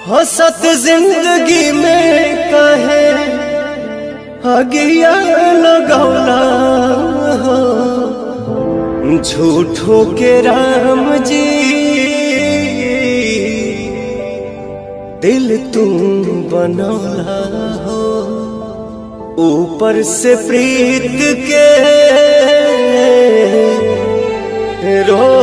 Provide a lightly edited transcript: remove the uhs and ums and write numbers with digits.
हसत जिंदगी में कहे अगिया लगौला हो, झूठो के राम जी दिल तुम बनौला हो। ऊपर से प्रीत के रो